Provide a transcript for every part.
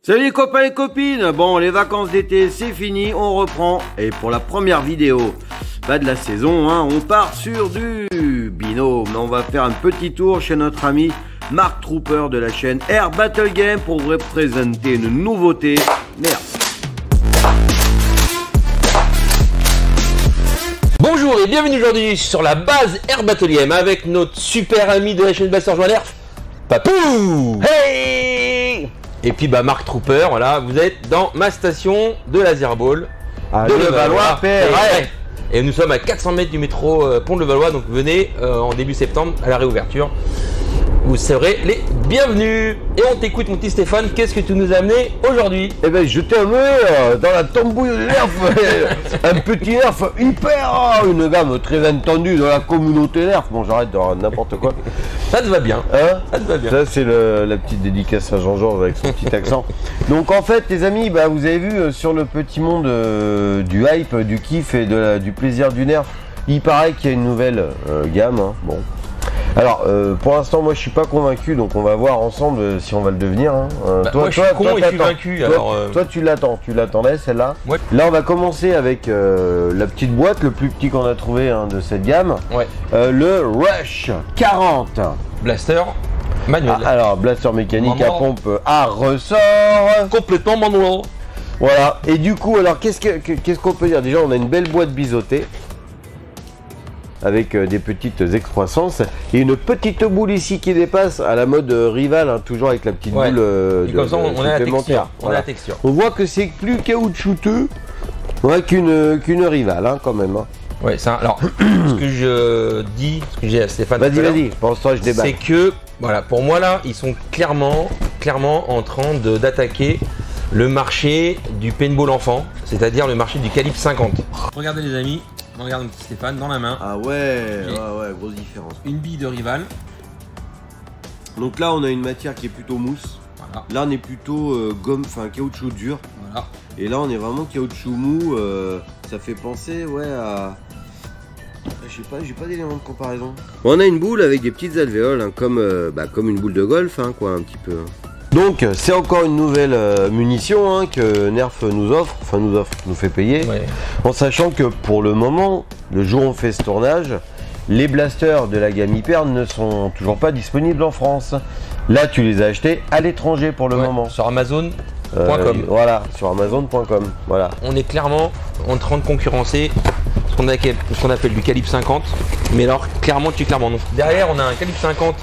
Salut les copains et copines. Bon, les vacances d'été c'est fini, on reprend. Et pour la première vidéo de la saison, on part sur du binôme. On va faire un petit tour chez notre ami Mark Trooper de la chaîne Air Battle Game pour vous présenter une nouveauté. Merci. Bonjour et bienvenue aujourd'hui sur la base Air Battle Game avec notre super ami de la chaîne Blaster Joint Nerf, Papou. Hey. Et puis Mark Trooper, voilà, vous êtes dans ma station de laser ball de Levallois-Perret. Et nous sommes à 400 mètres du métro Pont de Levallois, donc venez en début septembre à la réouverture. Vous serez les bienvenus. Et on t'écoute mon petit Stéphane, qu'est-ce que tu nous as amené aujourd'hui? Eh ben je t'ai amené dans la tambouille de Nerf un petit Nerf hyper, une gamme très entendue dans la communauté Nerf. Bon, j'arrête de n'importe quoi. Ça te va bien, hein? Ça te va bien. Ça c'est la petite dédicace à Jean-Georges avec son petit accent. Donc en fait les amis, vous avez vu sur le petit monde du hype, du kiff et du plaisir du Nerf, il paraît qu'il y a une nouvelle gamme, Bon. Alors pour l'instant moi je suis pas convaincu, donc on va voir ensemble si on va le devenir. Moi je suis con et je suis vaincu. Toi tu l'attendais celle-là. Ouais. Là on va commencer avec la petite boîte, le plus petit qu'on a trouvé de cette gamme. Ouais. Le Rush 40. Blaster manuel. Alors blaster mécanique manuel. à pompe à ressort. Complètement manuel. Voilà. Et du coup alors qu'est-ce qu'on peut dire? Déjà on a une belle boîte biseautée avec des petites excroissances et une petite boule ici qui dépasse à la mode rival, toujours avec la petite boule comme ça, on a la texture. Voilà. On a la texture. On voit que c'est plus caoutchouteux qu'une rival quand même. Ouais, ça. Alors, ce que je dis, ce que j'ai à Stéphane. Vas-y. Pour l'instant, je débat. C'est que, voilà, pour moi là, ils sont clairement en train d'attaquer le marché du paintball enfant, c'est-à-dire le marché du calibre 50. Regardez les amis. On regarde un petit Stéphane dans la main. Ah ouais, grosse différence. Une bille de rival. Donc là on a une matière qui est plutôt mousse. Voilà. Là on est plutôt gomme, caoutchouc dur. Voilà. Et là on est vraiment caoutchouc mou. Ça fait penser à... j'ai pas d'éléments de comparaison. On a une boule avec des petites alvéoles, comme une boule de golf, un petit peu. Donc c'est encore une nouvelle munition que Nerf nous fait payer, en sachant que pour le moment, le jour où on fait ce tournage, les blasters de la gamme Hyper ne sont toujours pas disponibles en France. Là tu les as achetés à l'étranger pour le moment. Sur Amazon.com. Voilà, sur Amazon.com. Voilà. On est clairement en train de concurrencer ce qu'on appelle du calibre 50, mais alors clairement. Donc, derrière on a un calibre 50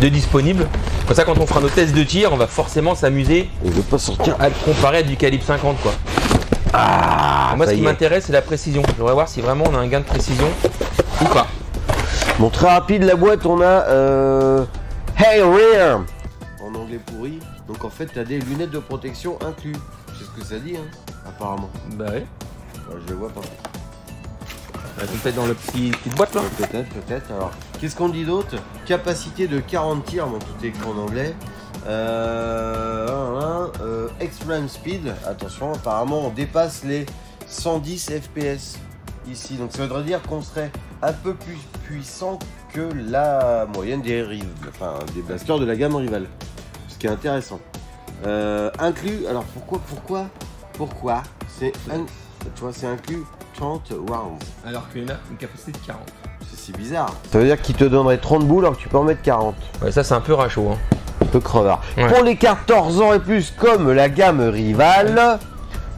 de disponible. Comme ça, quand on fera nos tests de tir, on va forcément s'amuser à le comparer à du calibre 50 quoi. Moi ce qui m'intéresse c'est la précision. Je voudrais voir si vraiment on a un gain de précision ou pas. Bon, très rapide la boîte, on a Hey Rear en anglais pourri. Donc en fait tu as des lunettes de protection inclus. C'est ce que ça dit apparemment. Bah ouais. Je le vois pas. Peut-être dans la petite boîte là. Peut-être. Alors, qu'est-ce qu'on dit d'autre? Capacité de 40 tirs, tout est écrit en anglais. Extreme speed, attention, apparemment on dépasse les 110 fps ici. Donc ça voudrait dire qu'on serait un peu plus puissant que la moyenne des blasters de la gamme rival. Ce qui est intéressant. Inclus, alors pourquoi c'est inclus 30 rounds. Alors qu'il a une capacité de 40. C'est bizarre. Ça veut dire qu'il te donnerait 30 boules alors que tu peux en mettre 40. Ouais, ça c'est un peu rachot. Un peu crevard. Ouais. Pour les 14 ans et plus comme la gamme Rival,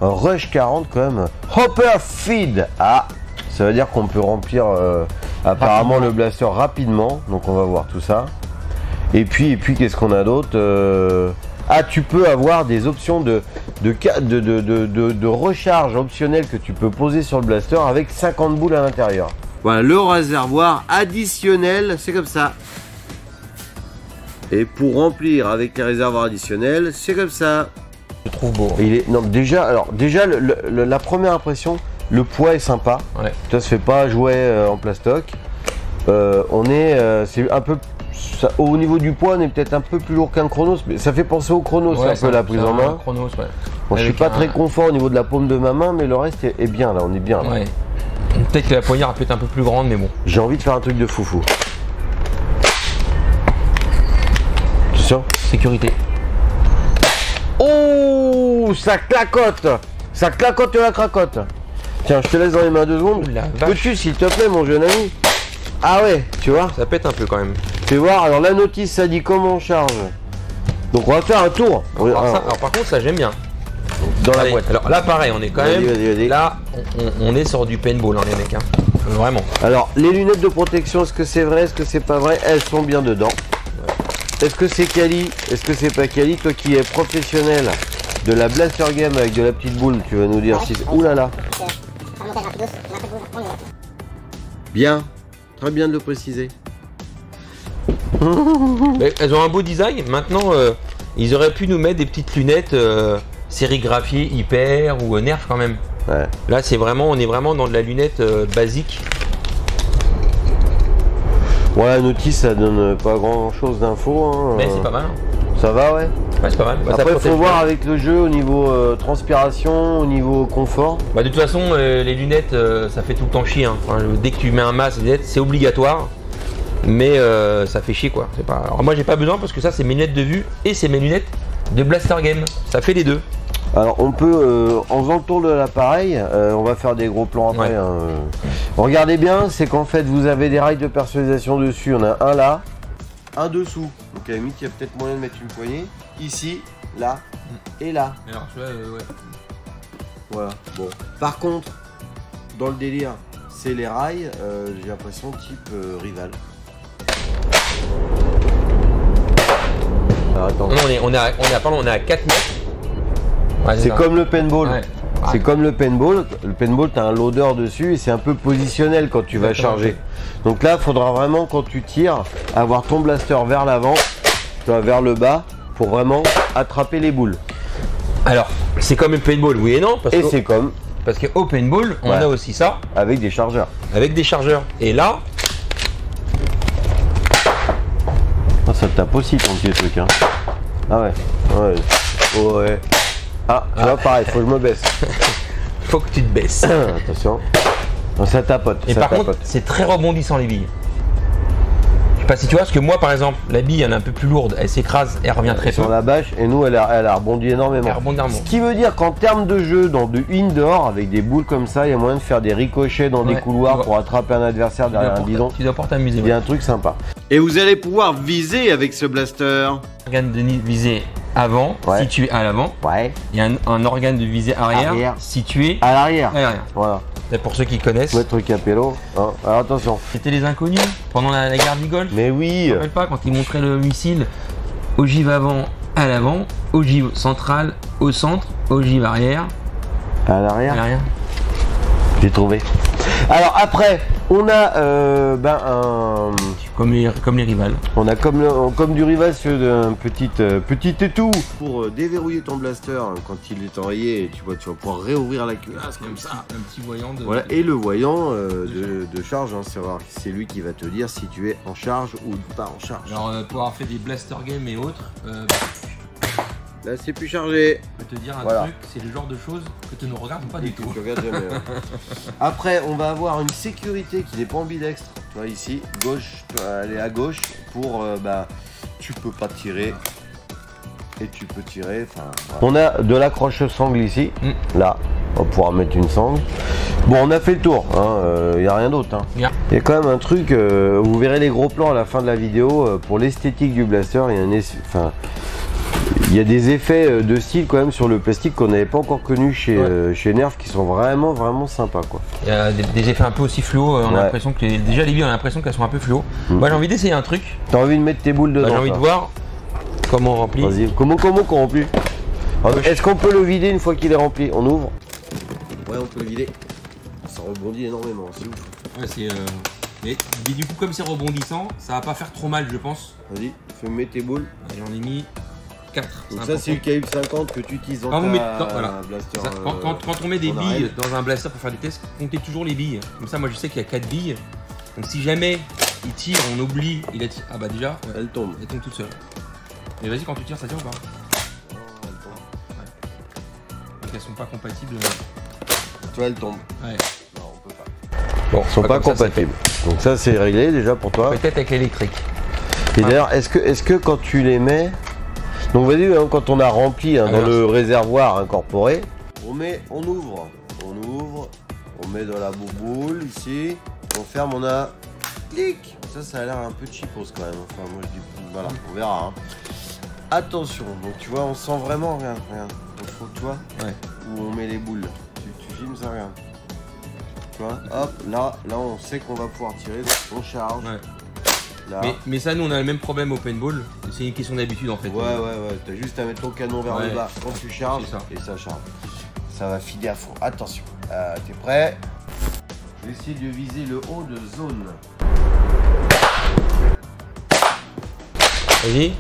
un Rush 40 quand même. Hopper Feed. Ça veut dire qu'on peut remplir apparemment le blaster rapidement. Donc on va voir tout ça. Et puis qu'est-ce qu'on a d'autre? Tu peux avoir des options de recharge optionnelle que tu peux poser sur le blaster avec 50 boules à l'intérieur. Voilà, le réservoir additionnel, c'est comme ça. Et pour remplir avec les réservoirs additionnels, c'est comme ça. Je trouve beau. Déjà la première impression, le poids est sympa. Ouais. Ça se fait pas jouer en plastoc. C'est un peu... au niveau du poids, on est peut-être un peu plus lourd qu'un Chronos, mais ça fait penser au Chronos, un peu la prise en main. Chronos, Bon, je suis pas très confort au niveau de la paume de ma main, mais le reste est bien là, on est bien là. Ouais. Peut-être que la poignard peut être un peu plus grande, mais bon. J'ai envie de faire un truc de foufou. Attention. Sécurité. Oh Ouh, ça clacote. Ça clacote la cracote. Tiens, je te laisse dans les mains 2 secondes. Peux-tu, s'il te plaît, mon jeune ami? Ah ouais, tu vois. Ça pète un peu quand même. Fais voir, alors la notice, ça dit comment on charge. Donc on va faire un tour. Alors par contre, ça j'aime bien. Dans la Allez, boîte. alors là, pareil, on est quand Vas-y, même. vas-y. Là, on est sur du paintball, hein, les mecs. Hein. Vraiment. Alors, les lunettes de protection, est-ce que c'est vrai, est-ce que c'est pas vrai? Elles sont bien dedans. Est-ce que c'est quali? Est-ce que c'est pas quali? Toi qui es professionnel de la Blaster Game avec de la petite boule, tu vas nous dire si... Ouh là là. Bien. Très bien de le préciser. Mais elles ont un beau design. Maintenant, ils auraient pu nous mettre des petites lunettes sérigraphiées hyper ou Nerf quand même. Ouais. Là, c'est vraiment, on est vraiment dans de la lunette basique. Ouais, la notice, ça donne pas grand-chose d'infos. Hein. Mais c'est pas mal. Ça va, ouais. Ouais, c'est pas mal. Bah, Après, il ça faut voir avec le jeu au niveau transpiration, au niveau confort. Bah, de toute façon, les lunettes, ça fait tout le temps chier. Hein. Enfin, dès que tu mets un masque, les lunettes, c'est obligatoire. Mais ça fait chier quoi. Pas... Alors moi j'ai pas besoin parce que ça c'est mes lunettes de vue et c'est mes lunettes de Blaster Game. Ça fait les deux. Alors on peut, en faisant le tour de l'appareil, on va faire des gros plans après. Ouais. Hein. Regardez bien, c'est qu'en fait vous avez des rails de personnalisation dessus. On a un là, un dessous. Donc à la limite il y a peut-être moyen de mettre une poignée. Ici, là et là. Alors celui-là, ouais. Voilà. Bon. Par contre, dans le délire, c'est les rails. J'ai l'impression type Rival. Alors, attends. Non, on est à 4 mètres. Ouais, c'est comme le paintball. Ouais. C'est comme le paintball. Le paintball, tu as un loader dessus et c'est un peu positionnel quand tu vas charger. Donc là, il faudra vraiment, quand tu tires, avoir ton blaster vers l'avant, vers le bas, pour vraiment attraper les boules. Alors, c'est comme le paintball, oui et non. Et c'est comme. Parce qu'au paintball, on a aussi ça. Avec des chargeurs. Avec des chargeurs. Et là. Oh, ça te tape aussi ton petit truc. Hein. Ah ouais. Ouais. Oh, ouais. Ah, tu vois, pareil, faut que je me baisse. Faut que tu te baisses. Attention. Non, ça tapote. Et ça par tapote. contre, c'est très rebondissant les billes. Je sais pas si tu vois, parce que moi par exemple, la bille elle est un peu plus lourde, elle s'écrase, elle revient très peu. Sur la bâche, et nous elle a rebondi énormément. Ce qui veut dire qu'en termes de jeu, dans du indoor, avec des boules comme ça, il y a moyen de faire des ricochets dans des couloirs pour attraper un adversaire derrière un bidon. Tu dois pouvoir t'amuser. Il y a un truc sympa. Et vous allez pouvoir viser avec ce blaster. Organe de visée avant, situé à l'avant. Ouais. Il y a un organe de visée arrière. Situé à l'arrière. Voilà. C'est pour ceux qui connaissent. Maître Capello. Hein. Alors attention. C'était les inconnus pendant la guerre du Golfe. Mais oui. Je me rappelle pas quand ils montraient le missile. Ogive avant, à l'avant. Ogive centrale, au centre. Ogive arrière. À l'arrière. À l'arrière. J'ai trouvé. Alors après, on a comme les rivals. On a comme du rival sur un petit étou pour déverrouiller ton blaster quand il est enrayé. Tu vas pouvoir réouvrir la culasse comme ça. Un petit voyant de. Voilà, et le voyant de charge, hein, c'est lui qui va te dire si tu es en charge ou pas en charge. Alors pour avoir fait des Blaster Game et autres. Là c'est plus chargé. Je peux te dire un truc, c'est le genre de choses que tu ne regardes pas du tout. Tu regardes jamais. Après, on va avoir une sécurité qui n'est pas ambidextre. Tu vois ici, gauche, elle est à gauche pour tu peux pas tirer et tu peux tirer. Voilà. On a de l'accroche sangle ici. Là, on va pouvoir mettre une sangle. Bon, on a fait le tour. Il n'y a rien d'autre. Il y a quand même un truc. Vous verrez les gros plans à la fin de la vidéo pour l'esthétique du blaster. Il y a des effets de style quand même sur le plastique qu'on n'avait pas encore connu chez Nerf qui sont vraiment sympas quoi. Il y a des effets un peu aussi fluo, on a l'impression que déjà les billes on a l'impression qu'elles sont un peu fluo. Moi j'ai envie d'essayer un truc. T'as envie de mettre tes boules dedans? J'ai envie de voir comment on remplit. Vas-y, comment qu'on remplit? Est-ce qu'on peut le vider une fois qu'il est rempli? On ouvre? Ouais, on peut le vider. Ça rebondit énormément, c'est ouf. Ouais, c'est mais du coup comme c'est rebondissant, ça va pas faire trop mal je pense. Vas-y, fais-moi tes boules. Et j'en ai mis 4. Donc ça c'est le calibre 50 que tu utilises dans ta blaster. Quand on met des billes dans un blaster pour faire des tests, comptez toujours les billes. Comme ça moi je sais qu'il y a 4 billes. Donc si jamais il tire, on oublie, il a tiré. Ah bah déjà, elle tombe toute seule. Mais vas-y quand tu tires ça tire ou pas? Non, elle tombe. Donc elles sont pas compatibles. Toi elle tombe. Ouais. Non on peut pas. Bon, ils sont pas compatibles. Donc ça c'est réglé déjà pour toi. Peut-être avec l'électrique. Et d'ailleurs est-ce que quand tu les mets... Donc vas-y, hein, quand on a rempli hein, dans Alors, le réservoir incorporé, on ouvre, on met dans la bouboule ici, on ferme, on a clic. Ça a l'air un peu cheapos quand même. Enfin moi je dis, voilà, on verra. Hein. Attention, donc tu vois, on sent vraiment, regarde. Il faut que tu vois, où on met les boules. Tu filmes ça, regarde. Tu vois, hop, là on sait qu'on va pouvoir tirer, donc on charge. Ouais. Là. Mais ça, nous on a le même problème au paintball, c'est une question d'habitude en fait. Ouais, t'as juste à mettre ton canon vers le bas quand tu charges et ça charge. Ça va filer à fond. Attention, t'es prêt? Je vais essayer de viser le haut de zone. Vas-y.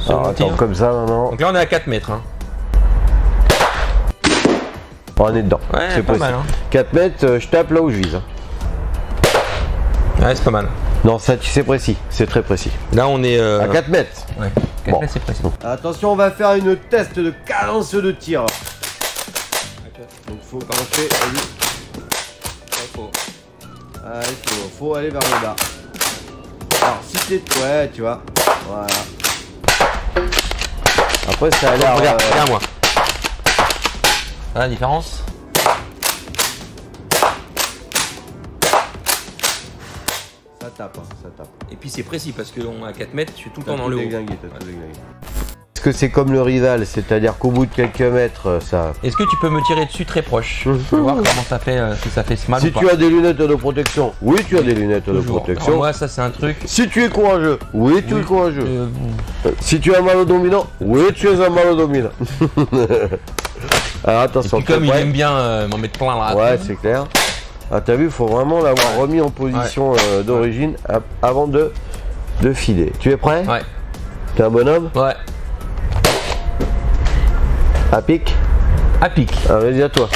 Alors attends, comme ça maintenant. Donc là on est à 4 mètres. Hein. On est dedans. Ouais, c'est pas possible. mal. Hein. 4 mètres, je tape là où je vise. Ouais, c'est pas mal. Non, ça c'est précis, c'est très précis. Là on est à 4 mètres. Ouais, 4 mètres c'est précis. Attention, on va faire une test de cadence de tir. Donc faut pencher, faut aller vers le bas. Alors si t'es... Ouais, tu vois. Voilà. Après ça a l'air... Regarde moi. Voilà la différence. Ça tape. Et puis c'est précis parce qu'on est à 4 mètres, je suis tout le temps dans le haut. Est-ce que c'est comme le rival, c'est-à-dire qu'au bout de quelques mètres, ça... Est-ce que tu peux me tirer dessus très proche pour voir comment ça fait, si ça fait mal Si ou pas. tu as des lunettes de protection, oui tu as des lunettes de protection. Alors moi ça c'est un truc... Si tu es courageux, oui tu es courageux. Si tu as un malo dominant, oui tu es un malo dominant. Alors attention. Et puis comme il aime bien m'en mettre plein là. Ouais c'est clair. Ah t'as vu, il faut vraiment l'avoir remis en position d'origine avant de filer. Tu es prêt? Ouais. T'es un bonhomme? Ouais. À pic? À pic. Ah vas-y à toi.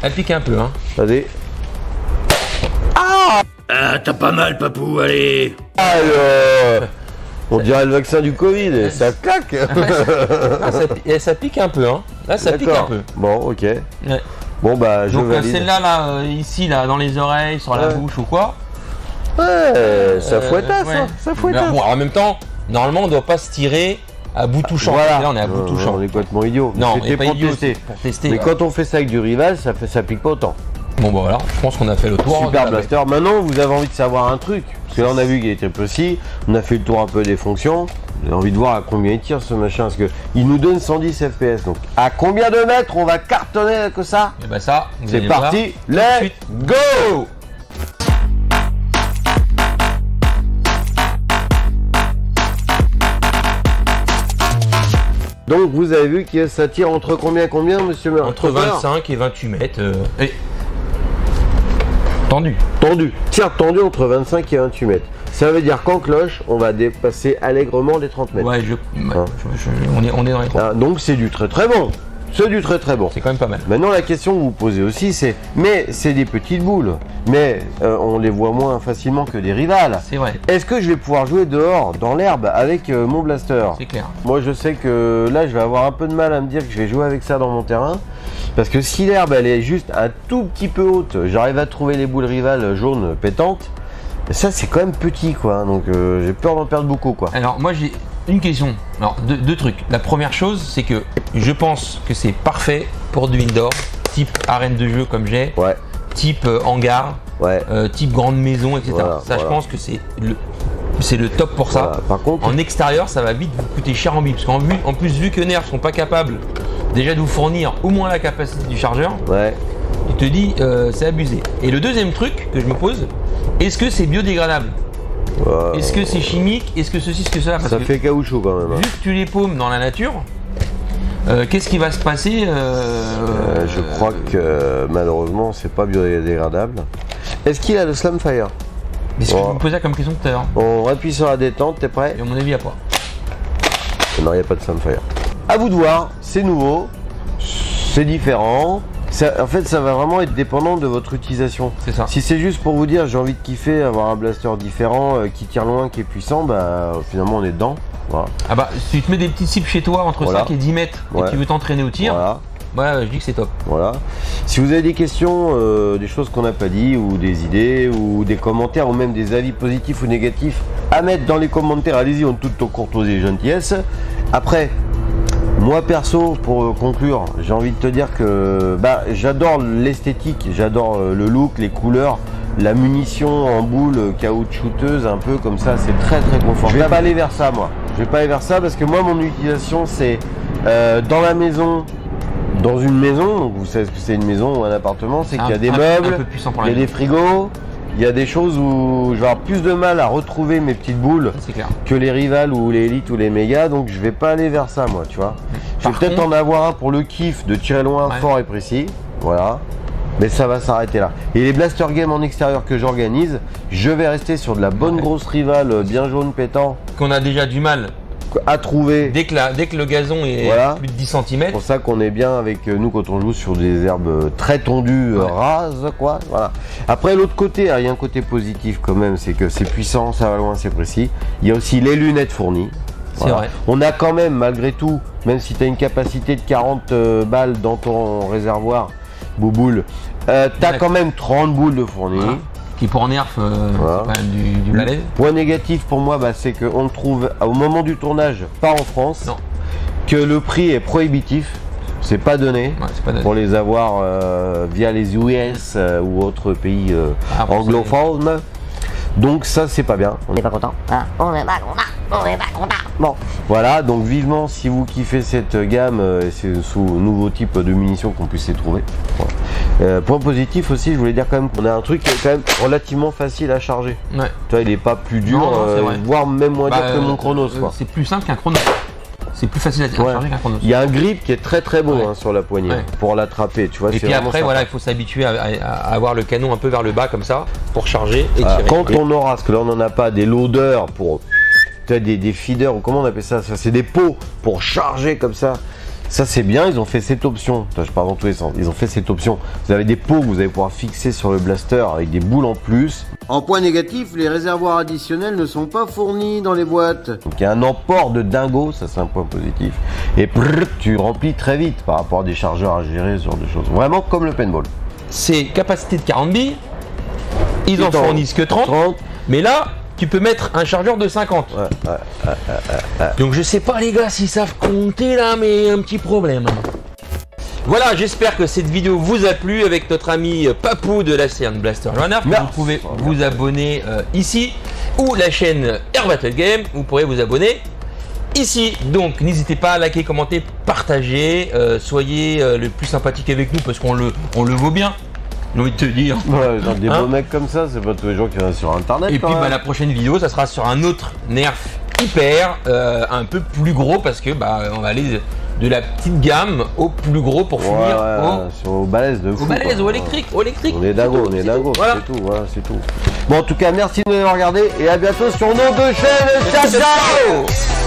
À pic un peu hein. Vas-y. Ah, t'as pas mal, papou, allez. Alors, on dirait le vaccin du Covid, ça claque. Ça pique un peu hein. Là ça pique un peu. Bon ok. Ouais. Bon bah je donc valide. celle-là ici là dans les oreilles, sur la bouche ou quoi. Ouais, ça fouettasse, hein, ça fouettasse. Bon, en même temps, normalement on doit pas se tirer à bout touchant. Voilà. Là on est à bout touchant. On est complètement idiot. Non, c'était pas pour idiot, tester. pour tester. Mais quand on fait ça avec du rival, ça pique pas autant. Bon bah voilà, je pense qu'on a fait le tour. Super Blaster. Maintenant vous avez envie de savoir un truc. Parce que là on a vu qu'il était précis, on a fait le tour un peu des fonctions. J'ai envie de voir à combien il tire ce machin, parce que il nous donne 110 FPS. Donc à combien de mètres on va cartonner avec ça? Et bah ça, c'est parti, let's go! Donc vous avez vu que ça tire entre combien monsieur Meur? Entre 25 et 28 mètres. Tendu. Tendu. Tir tendu entre 25 et 28 mètres. Ça veut dire qu'en cloche, on va dépasser allègrement les 30 mètres. Ouais, on est dans les 30. Ah, donc c'est du très très bon. C'est du très très bon. C'est quand même pas mal. Maintenant la question que vous posez aussi c'est, mais c'est des petites boules, mais on les voit moins facilement que des rivales. C'est vrai. Est-ce que je vais pouvoir jouer dehors, dans l'herbe, avec mon blaster? C'est clair. Moi je sais que là je vais avoir un peu de mal à me dire que je vais jouer avec ça dans mon terrain. Parce que si l'herbe elle est juste un tout petit peu haute, j'arrive à trouver les boules rivales jaunes pétantes. Ça c'est quand même petit quoi, donc j'ai peur d'en perdre beaucoup quoi. Alors moi j'ai une question, alors deux trucs. La première chose c'est que je pense que c'est parfait pour du indoor, type arène de jeu comme j'ai, type hangar, type grande maison, etc. Voilà, ça je pense que c'est le top pour ça. Voilà. Par contre, en extérieur ça va vite vous coûter cher en bille, parce qu'en plus vu que Nerf sont pas capables déjà de vous fournir au moins la capacité du chargeur, il te dit c'est abusé. Et le deuxième truc que je me pose, est-ce que c'est biodégradable? Est-ce que c'est chimique? Est-ce que ceci, ce que cela? Parce ça fait caoutchouc quand même. Vu que tu les paumes dans la nature, qu'est-ce qui va se passer je crois que malheureusement c'est pas biodégradable. Est-ce qu'il a le Slamfire? C'est ce que je me posais comme question tout à l'heure. On appuie sur la détente, t'es prêt? Et à mon avis, il n'y a pas. Non, il n'y a pas de Slamfire. À vous de voir, c'est nouveau, c'est différent. En fait, ça va vraiment être dépendant de votre utilisation. C'est ça. Si c'est juste pour vous dire j'ai envie de kiffer, avoir un blaster différent, qui tire loin, qui est puissant, bah finalement on est dedans. Voilà. Ah bah si tu te mets des petites cibles chez toi entre 5 et 10 mètres et que tu veux t'entraîner au tir, je dis que c'est top. Voilà. Si vous avez des questions, des choses qu'on n'a pas dit, ou des idées, ou des commentaires, ou même des avis positifs ou négatifs à mettre dans les commentaires, allez-y en toute courtoisie et gentillesse. Après, Moi perso, pour conclure, j'ai envie de te dire que bah, j'adore l'esthétique, j'adore le look, les couleurs, la munition en boule caoutchouteuse, un peu comme ça, c'est très très confortable. Je vais pas aller vers ça moi. Je vais pas aller vers ça parce que moi mon utilisation c'est dans la maison, dans une maison, donc vous savez ce que c'est une maison ou un appartement, c'est qu'il y a des meubles, il y a des frigos. Il y a des choses où je vais avoir plus de mal à retrouver mes petites boules que les rivales ou les élites ou les mégas, donc je vais pas aller vers ça moi, tu vois. Je vais peut-être en avoir un pour le kiff de tirer loin, fort et précis, voilà. Mais ça va s'arrêter là. Et les blaster games en extérieur que j'organise, je vais rester sur de la bonne grosse rivale bien jaune pétant. Qu'on a déjà du mal à trouver dès que le gazon est plus de 10 cm. C'est pour ça qu'on est bien avec nous quand on joue sur des herbes très tondues, rases quoi. Voilà. Après l'autre côté, il y a un côté positif quand même, c'est que c'est puissant, ça va loin, c'est précis. Il y a aussi les lunettes fournies. Voilà. C'est vrai. On a quand même malgré tout, même si tu as une capacité de 40 balles dans ton réservoir, bouboule, tu as quand même 30 boules de fournies. Voilà. Qui pour nerf, c'est quand même du balai. Point négatif pour moi, c'est qu'on le trouve au moment du tournage, pas en France, que le prix est prohibitif, c'est pas donné, pour les avoir via les US ou autres pays anglophones. Donc ça c'est pas bien. On n'est pas content. Hein, on n'est pas content. On n'est pas content. Bon, voilà, donc vivement si vous kiffez cette gamme et c'est sous nouveau type de munitions qu'on puisse les trouver. Voilà. Point positif aussi, je voulais dire quand même qu'on a un truc qui est quand même relativement facile à charger. Tu vois, il est pas plus dur, voire même moins dur que mon Chronos. C'est plus simple qu'un Chronos. C'est plus facile à charger qu'un Chronos. Il y a un grip qui est très très beau sur la poignée pour l'attraper, tu vois. Et puis après, voilà, il faut s'habituer à avoir le canon un peu vers le bas comme ça pour charger et tirer. Quand on aura, parce que là on n'en a pas, des loaders pour des feeders ou comment on appelle ça, c'est des pots pour charger comme ça. Ça c'est bien, ils ont fait cette option. Je parle dans tous les sens. Ils ont fait cette option. Vous avez des pots que vous allez pouvoir fixer sur le blaster avec des boules en plus. En point négatif, les réservoirs additionnels ne sont pas fournis dans les boîtes. Donc il y a un emport de dingo, ça c'est un point positif. Et tu remplis très vite par rapport à des chargeurs à gérer, ce genre de choses. Vraiment comme le paintball. C'est capacité de 40 billes. Ils en fournissent que 30. Mais là, tu peux mettre un chargeur de 50. Donc je sais pas les gars s'ils savent compter là, mais un petit problème. Voilà, j'espère que cette vidéo vous a plu avec notre ami Papou de la chaîne Blaster Joint. Vous pouvez vous abonner ici ou la chaîne Air Battle Game. Vous pourrez vous abonner ici. Donc n'hésitez pas à liker, commenter, partager. Soyez le plus sympathique avec nous parce qu'on le vaut bien. J'ai envie de te dire. Des beaux mecs comme ça, c'est pas tous les gens qui restent sur internet. Et puis la prochaine vidéo, ça sera sur un autre nerf hyper, un peu plus gros parce que on va aller de la petite gamme au plus gros pour finir au balèze de fou. Au balèze, au électrique. On est dingo, c'est tout, voilà, c'est tout. Bon, en tout cas, merci de nous avoir regardé et à bientôt sur nos deux chaînes. Ciao, ciao.